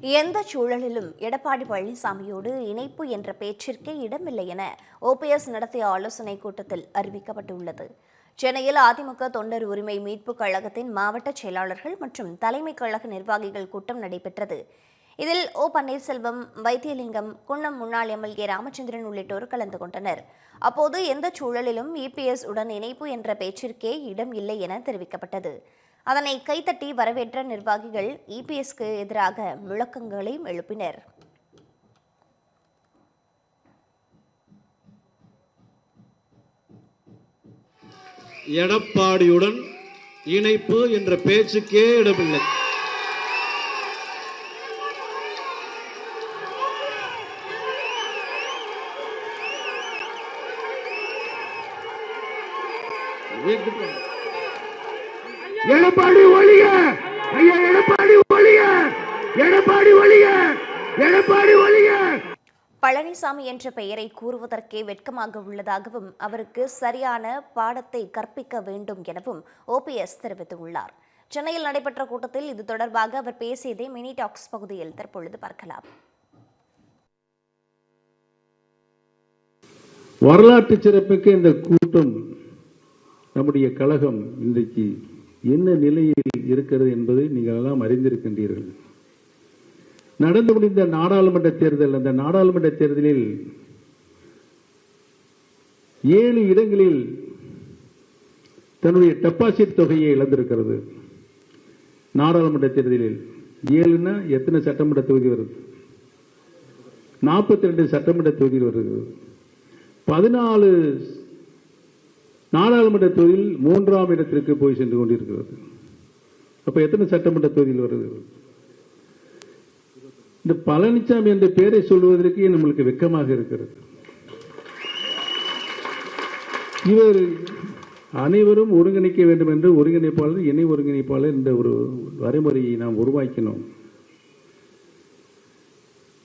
எந்த சூழலிலும் எடப்பாடி பழனிசாமியோடு இணைப்பு என்ற பேச்சிற்கே இடமில்லை என ஓபிஎஸ் நடத்திய ஆலோசனைக் கூட்டத்தில் அறிவிக்கப்பட்டுள்ளது. சென்னையில் அதிமுக தொண்டர் உரிமை மீட்புக் கழகத்தின் மாவட்ட செயலாளர்கள் மற்றும் தலைமை கழக நிர்வாகிகள் கூட்டம் நடைபெற்றது. இதில் ஓ பன்னீர்செல்வம், வைத்தியலிங்கம், குன்னம் முன்னாள் எம்எல்ஏ ராமச்சந்திரன் உள்ளிட்டோர் கலந்து கொண்டனர். அப்போது எந்த சூழலிலும் இபிஎஸ் உடன் இணைப்பு என்ற பேச்சிற்கே இடம் இல்லை என தெரிவிக்கப்பட்டது. அதனை கைத்தட்டி வரவேற்ற நிர்வாகிகள் இபிஎஸ்க்கு எதிராக முழக்கங்களையும் எழுப்பினர். எடப்பாடியுடன் இணைப்பு என்ற பேச்சுக்கே இடமில்லை. எடப்பாடி ஒழிய, ஐயா எடப்பாடி ஒழிய, எடப்பாடி ஒழிய, எடப்பாடி ஒழிய. பழனிசாமி என்ற பெயரை கூறுவதற்கே வெட்கமாக உள்ளதாகவும் அவருக்கு சரியான பாடத்தை கற்பிக்க வேண்டும் எனவும் ஓபிஎஸ் தெரிவித்துள்ளார். சென்னையில் நடைபெற்ற கூட்டத்தில் இது தொடர்பாக அவர் பேசியதை மினி டாக்ஸ் பகுதியில் தற்பொழுது பார்க்கலாம். வரலாற்று சிறப்புக்கு இந்த கூட்டம், நம்முடைய கழகம் இன்றைக்கு என்ன நிலையில் இருக்கிறது என்பதை நீங்கள் எல்லாம் அறிந்திருக்கின்றீர்கள். நடந்து முடிந்த நாடாளுமன்ற தேர்தல், அந்த நாடாளுமன்ற தேர்தலில் 7 இடங்களில் தன்னுடைய டெபாசிட் தொகையை இழந்திருக்கிறது. நாடாளுமன்ற தேர்தலில் 7னா எத்தனை சட்டமன்ற தொகுதி வருது? 42 சட்டமன்ற தொகுதி வருகிறது. 14 நாடாளுமன்ற தொகுதியில் 3ஆம் இடத்திற்கு போய் சென்று கொண்டிருக்கிறது. அப்ப எத்தனை சட்டமன்ற தொகுதியில் வருது? இந்த பழனிசாமி என்ற பெயரை சொல்வதற்கு நம்மளுக்கு வெட்கமாக இருக்கிறது. இவர் அனைவரும் ஒருங்கிணைக்க வேண்டும் என்று ஒருங்கிணைப்பாளர், இணை ஒருங்கிணைப்பாளர் என்ற ஒரு வரைமுறையை நாம் உருவாக்கினோம்.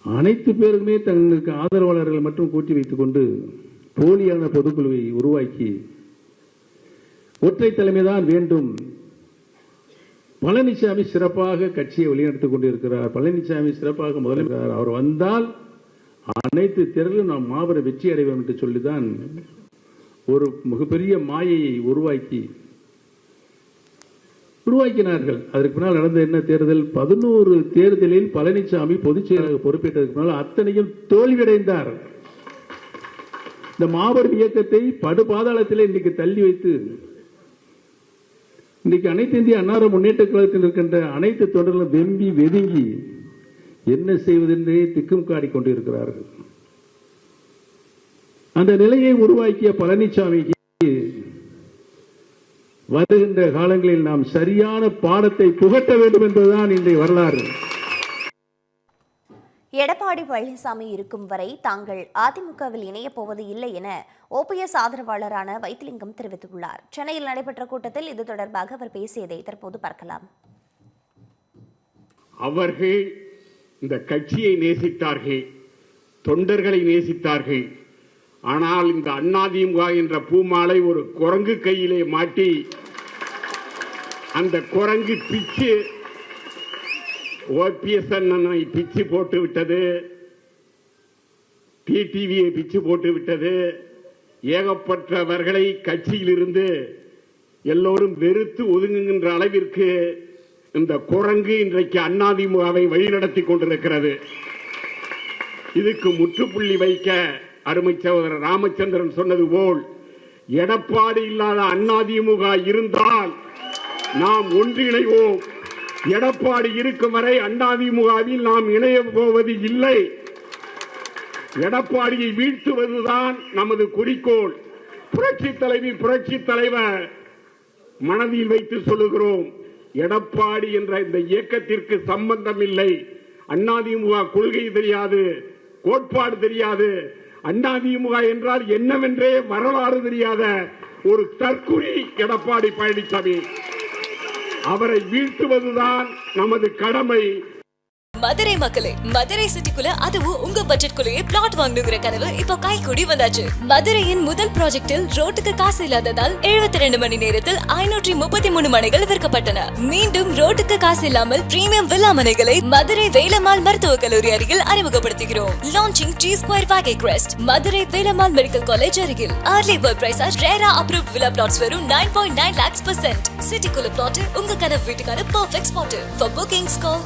அனைத்து பேருமே தங்களுக்கு ஆதரவாளர்கள் மட்டும் கூட்டி வைத்துக் கொண்டு போலியான பொதுக்குழுவை உருவாக்கி ஒற்றை தலைமைதான் வேண்டும், பழனிசாமி சிறப்பாக கட்சியை வழிநடத்திக் கொண்டிருக்கிறார், பழனிசாமி சிறப்பாக முதலமைச்சர், அவர் வந்தால் அனைத்து தேர்தலும் நாம் மாபெரும் வெற்றி அடைவோம் என்று சொல்லிதான் ஒரு மிகப்பெரிய மாயையை உருவாக்கினார்கள். அதற்கு பின்னால் நடந்த என்ன தேர்தல்? 11 தேர்தலில் பழனிசாமி பொதுச் செயலாளர் பொறுப்பேற்றதற்கு பின்னால் அத்தனையும் தோல்வியடைந்தார். இந்த மாபெரும் இயக்கத்தை படுபாதாளத்தில் இன்னைக்கு தள்ளி வைத்து இன்றைக்கு அனைத்து இந்திய அன்னார முன்னேற்ற கழகத்தில் இருக்கின்ற அனைத்து தொண்டர்களும் வெம்பி வெதுங்கி என்ன செய்வதென்றே திக்கும் காடி கொண்டிருக்கிறார்கள். அந்த நிலையை உருவாக்கிய பழனிசாமிக்கு வருகின்ற காலங்களில் நாம் சரியான பாடத்தை புகட்ட வேண்டும் என்பதுதான் இன்றைய வரலாறு. எடப்பாடி பழனிசாமி இருக்கும் வரை தாங்கள் அதிமுகவில் இணையப் போவது இல்லை என ஓபிஎஸ் ஆதரவாளரான வைத்திலிங்கம் தெரிவித்துள்ளார். சென்னையில் நடைபெற்ற கூட்டத்தில் இது தொடர்பாக அவர் பேசியதை தற்போது பார்க்கலாம். அவர்கள் இந்த கட்சியை நேசித்தார்கள், தொண்டர்களை நேசித்தார்கள். ஆனால் இந்த அதிமுக என்ற பூமாலை ஒரு குரங்கு கையிலே மாட்டி அந்த குரங்கு பிச்சு ஓபிஎஸ் அண்ணனை பிச்சு போட்டு விட்டது, டிடிவியை பிச்சு போட்டு விட்டது. ஏகப்பட்டவர்களை கட்சியில் இருந்து எல்லோரும் வெறுத்து ஒதுங்குகின்ற அளவிற்கு இந்த குரங்கு இன்றைக்கு அதிமுகவை வழிநடத்தி கொண்டிருக்கிறது. இதுக்கு முற்றுப்புள்ளி வைக்க அருமை சகோதரர் ராமச்சந்திரன் சொன்னது போல், எடப்பாடி இல்லாத அதிமுக இருந்தால் நாம் ஒன்றிணைவோம். எடப்பாடி இருக்கும் வரை அதிமுகவில் நாம் இணைய போவது இல்லை. எடப்பாடியை வீழ்த்துவதுதான் நமது குறிக்கோள். புரட்சி தலைவி, புரட்சி தலைவர் மனதில் வைத்து சொல்லுகிறோம், எடப்பாடி என்ற இந்த இயக்கத்திற்கு சம்பந்தம் இல்லை. அதிமுக கொள்கை தெரியாது, கோட்பாடு தெரியாது, அதிமுக என்றால் என்னவென்றே வரலாறு தெரியாத ஒரு தற்குறி எடப்பாடி பழனிசாமி. அவரை வீழ்த்துவதுதான் நமது கடமை. மதுரை மக்களே, மதுரை சிட்டிக்குள்ள அதுவும் உங்க பட்ஜெட்குள்ளேயே பிளாட் வாங்கணுங்கிற கனவு இப்போ கைகூடி வந்தாச்சு. மதுரையின் முதல் ப்ராஜெக்டில் ரோட்டுக்கு காசு இல்லாததால் 72 மணி நேரத்தில் 533 மனைகள் விற்கப்பட்டன. மீண்டும் ரோட்டுக்கு காசு இல்லாமல் பிரீமியம் வில்லா மனைகளை மதுரை வேலம்மாள் மருத்துவக் கல்லூரி அருகில் அறிமுகப்படுத்துகிறோம். Launching G Square Valley Crest, Madurai Velammal medical college அருகில். Early bird price RERA approved villa plots வெறும் 9.9 lakhs %. சிட்டிக்குள்ள பிளாட் உங்க கனவு வீட்டுக்கான perfect spot. For bookings call